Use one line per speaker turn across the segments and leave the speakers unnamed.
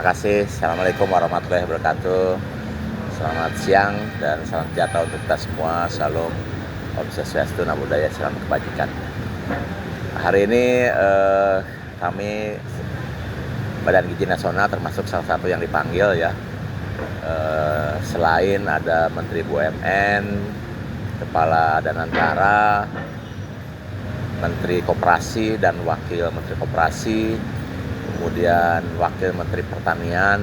Terima kasih. Assalamualaikum warahmatullahi wabarakatuh. Selamat siang dan salam sejahtera untuk kita semua. Salam Om Swastiastu, Namo Buddhaya, salam kebajikan. Hari ini kami Badan Gizi Nasional termasuk salah satu yang dipanggil ya. Selain ada Menteri BUMN, Kepala Danantara, Menteri Koperasi dan Wakil Menteri Koperasi, kemudian Wakil Menteri Pertanian,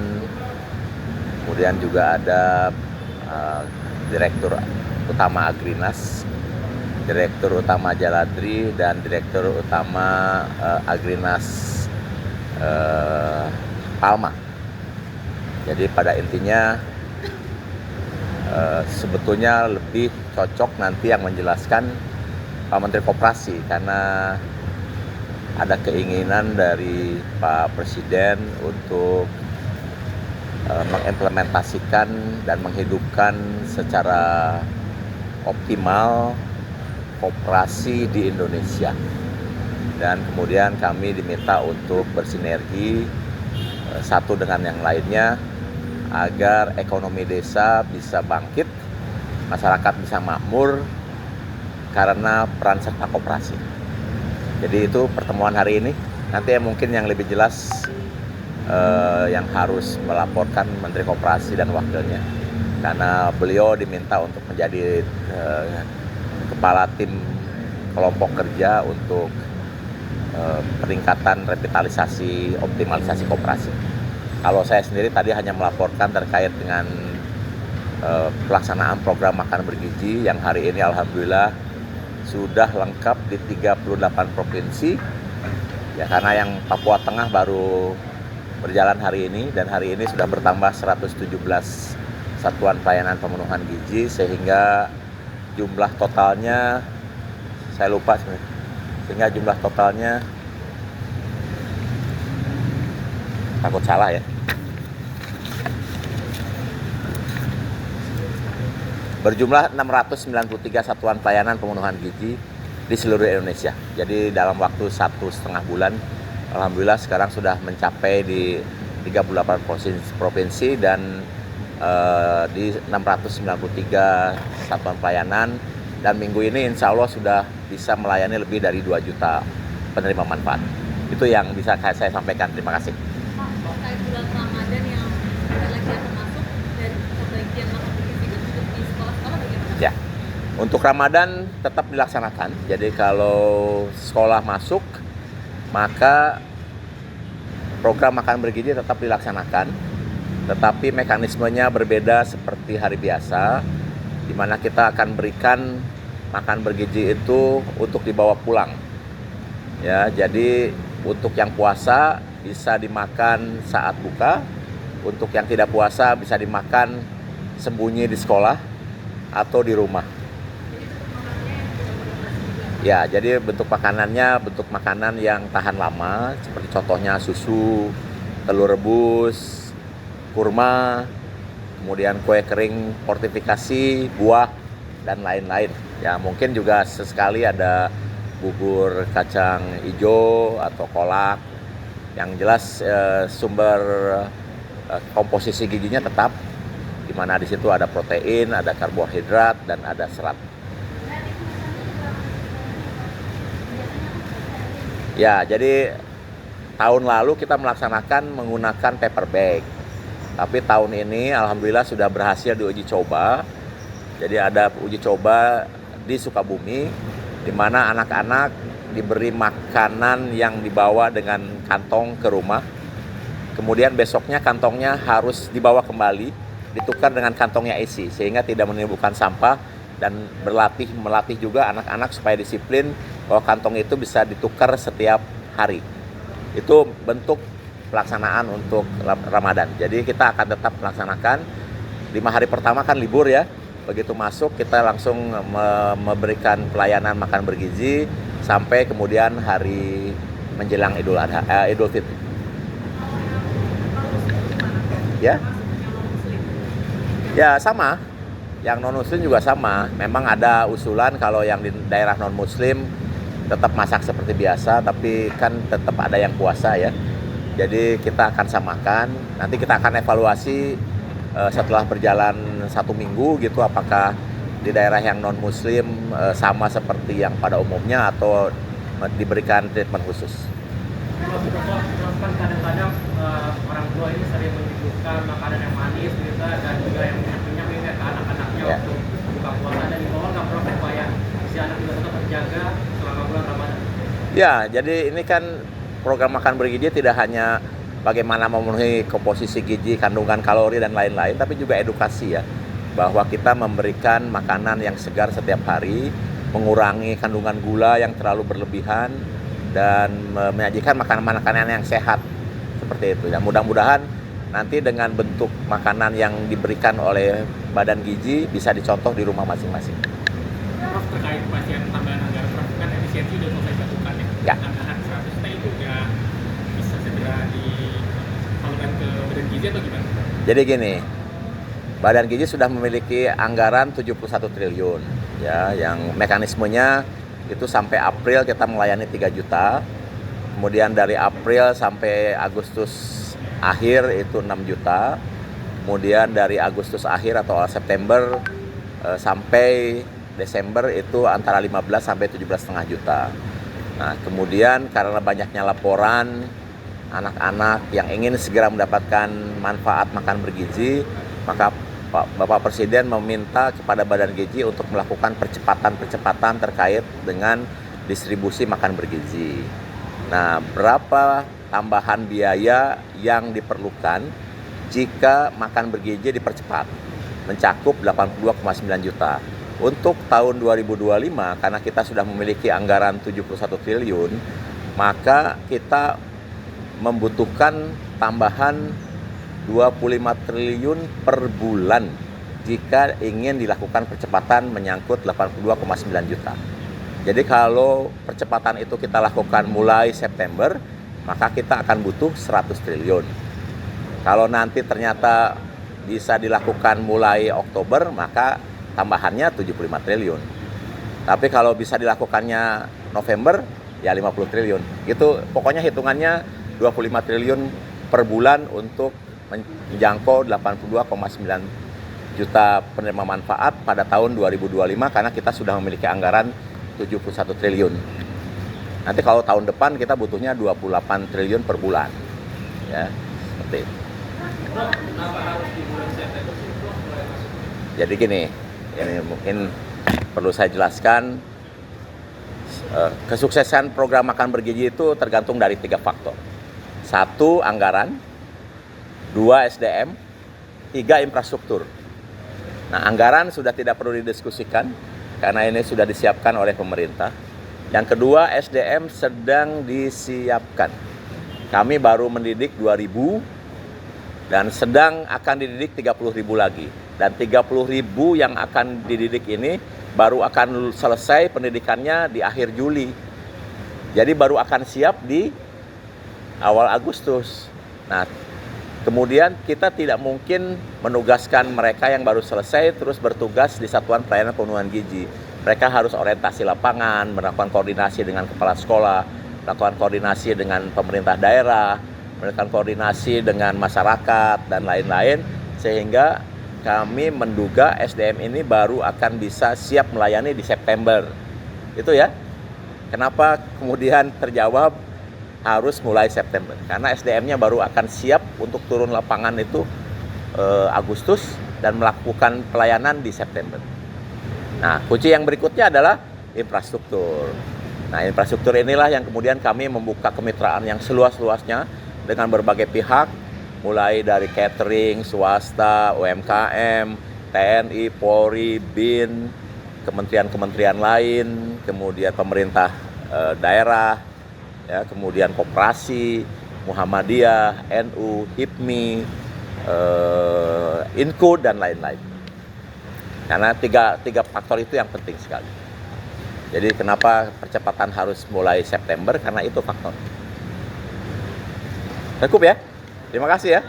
kemudian juga ada Direktur Utama Agrinas, Direktur Utama Jaladri, dan Direktur Utama Agrinas Palma. Jadi pada intinya sebetulnya lebih cocok nanti yang menjelaskan Pak Menteri Koperasi, karena ada keinginan dari Pak Presiden untuk mengimplementasikan dan menghidupkan secara optimal koperasi di Indonesia. Dan kemudian kami diminta untuk bersinergi satu dengan yang lainnya agar ekonomi desa bisa bangkit, masyarakat bisa makmur karena peran serta koperasi. Jadi itu pertemuan hari ini. Nanti mungkin yang lebih jelas yang harus melaporkan Menteri Koperasi dan wakilnya, karena beliau diminta untuk menjadi kepala tim kelompok kerja untuk peningkatan revitalisasi, optimalisasi koperasi. Kalau saya sendiri tadi hanya melaporkan terkait dengan pelaksanaan program makan bergizi yang hari ini alhamdulillah sudah lengkap di 38 provinsi ya, karena yang Papua Tengah baru berjalan hari ini, dan hari ini sudah bertambah 117 satuan pelayanan pemenuhan gizi, sehingga jumlah totalnya saya lupa sebenarnya, sehingga jumlah totalnya takut salah ya, berjumlah 693 satuan pelayanan pemenuhan gizi di seluruh Indonesia. Jadi dalam waktu 1,5 bulan, alhamdulillah sekarang sudah mencapai di 38 provinsi dan di 693 satuan pelayanan. Dan minggu ini insya Allah sudah bisa melayani lebih dari 2 juta penerima manfaat. Itu yang bisa saya sampaikan. Terima kasih.
Pak, terkait bulan Ramadan yang lagi akan masuk dan pembagian makan bergizi itu untuk di sekolah-sekolah bagaimana?
Ya, untuk Ramadan tetap dilaksanakan. Jadi kalau sekolah masuk, maka program makan bergizi tetap dilaksanakan. Tetapi mekanismenya berbeda seperti hari biasa, di mana kita akan berikan makan bergizi itu untuk dibawa pulang. Ya, jadi untuk yang puasa bisa dimakan saat buka, untuk yang tidak puasa bisa dimakan sembunyi di sekolah atau di rumah. Ya, jadi bentuk makanannya bentuk makanan yang tahan lama, seperti contohnya susu, telur rebus, kurma, kemudian kue kering fortifikasi, buah, dan lain-lain. Ya, mungkin juga sesekali ada bubur kacang hijau atau kolak. Yang jelas sumber komposisi gizinya tetap, di mana di situ ada protein, ada karbohidrat, dan ada serat. Ya, jadi tahun lalu kita melaksanakan menggunakan paper bag. Tapi tahun ini alhamdulillah sudah berhasil diuji coba. Jadi ada uji coba di Sukabumi, di mana anak-anak diberi makanan yang dibawa dengan kantong ke rumah. Kemudian besoknya kantongnya harus dibawa kembali, ditukar dengan kantongnya isi, sehingga tidak menimbulkan sampah, dan melatih juga anak-anak supaya disiplin bahwa kantong itu bisa ditukar setiap hari. Itu bentuk pelaksanaan untuk Ramadan. Jadi kita akan tetap melaksanakan 5 hari pertama kan libur ya. Begitu masuk kita langsung memberikan pelayanan makan bergizi sampai kemudian hari menjelang Idul Fitri. Ya. Ya, sama. Yang non-muslim juga sama. Memang ada usulan kalau yang di daerah non-muslim tetap masak seperti biasa, tapi kan tetap ada yang puasa ya. Jadi kita akan samakan, nanti kita akan evaluasi setelah berjalan 1 minggu gitu, apakah di daerah yang non muslim sama seperti yang pada umumnya atau diberikan treatment khusus.
Prof, kan kadang-kadang orang tua ini sering menyuguhkan makanan yang manis gitu, dan juga yang minyak-minyak ini ke anak-anaknya waktu buka puasa, dan dibawa nggak Prof supaya si anak juga tetap terjaga selama bulan Ramadan?
Ya, jadi ini kan program makan bergizi tidak hanya bagaimana memenuhi komposisi gizi, kandungan kalori dan lain-lain, tapi juga edukasi ya, bahwa kita memberikan makanan yang segar setiap hari, mengurangi kandungan gula yang terlalu berlebihan, dan menyajikan makanan-makanan yang sehat seperti itu. Dan mudah-mudahan nanti dengan bentuk makanan yang diberikan oleh Badan Gizi bisa dicontoh di rumah masing-masing.
Prof, terkait pasien tambahan anggaran, Prof, kan efisiensi sudah selesai dilakukan ya.
Ya.
Tambahan 100 T itu juga bisa segera disalurkan ke Badan Gizi atau gimana?
Jadi gini, Badan Gizi sudah memiliki anggaran 71 triliun ya, yang mekanismenya itu sampai April kita melayani 3 juta. Kemudian dari April sampai Agustus akhir itu 6 juta. Kemudian dari Agustus akhir atau September sampai Desember itu antara 15 sampai 17,5 juta. Nah, kemudian karena banyaknya laporan anak-anak yang ingin segera mendapatkan manfaat makan bergizi, maka Bapak Presiden meminta kepada Badan Gizi untuk melakukan percepatan terkait dengan distribusi makan bergizi. Nah, berapa tambahan biaya yang diperlukan jika makan bergizi dipercepat? Mencakup 82,9 juta. Untuk tahun 2025, karena kita sudah memiliki anggaran 71 triliun, maka kita membutuhkan tambahan 25 triliun per bulan jika ingin dilakukan percepatan menyangkut 82,9 juta. Jadi kalau percepatan itu kita lakukan mulai September, maka kita akan butuh 100 triliun. Kalau nanti ternyata bisa dilakukan mulai Oktober, maka tambahannya 75 triliun. Tapi kalau bisa dilakukannya November, ya 50 triliun. Itu pokoknya hitungannya 25 triliun per bulan untuk menjangkau 82,9 juta penerima manfaat pada tahun 2025, karena kita sudah memiliki anggaran 71 triliun. Nanti kalau tahun depan kita butuhnya 28 triliun per bulan. Ya, seperti itu. Jadi gini, ini mungkin perlu saya jelaskan, kesuksesan program makan bergizi itu tergantung dari 3 faktor. 1, anggaran. 2, SDM, 3, infrastruktur. Nah, anggaran sudah tidak perlu didiskusikan karena ini sudah disiapkan oleh pemerintah. Yang kedua, SDM sedang disiapkan. Kami baru mendidik 2.000 dan sedang akan dididik 30.000 lagi. Dan 30.000 yang akan dididik ini baru akan selesai pendidikannya di akhir Juli. Jadi baru akan siap di awal Agustus. Nah, kemudian kita tidak mungkin menugaskan mereka yang baru selesai terus bertugas di Satuan Pelayanan Pemenuhan Gizi. Mereka harus orientasi lapangan, melakukan koordinasi dengan kepala sekolah, melakukan koordinasi dengan pemerintah daerah, melakukan koordinasi dengan masyarakat, dan lain-lain. Sehingga kami menduga SDM ini baru akan bisa siap melayani di September. Itu ya. Kenapa kemudian terjawab harus mulai September, karena SDM-nya baru akan siap untuk turun lapangan itu Agustus dan melakukan pelayanan di September. Nah, kunci yang berikutnya adalah infrastruktur. Nah, infrastruktur inilah yang kemudian kami membuka kemitraan yang seluas-luasnya dengan berbagai pihak, mulai dari catering, swasta, UMKM, TNI, Polri, BIN, kementerian-kementerian lain, kemudian pemerintah daerah, ya, kemudian koperasi, Muhammadiyah, NU, HIPMI, INCO, dan lain-lain. Karena tiga faktor itu yang penting sekali. Jadi kenapa percepatan harus mulai September? Karena itu faktor. Cukup ya? Terima kasih ya.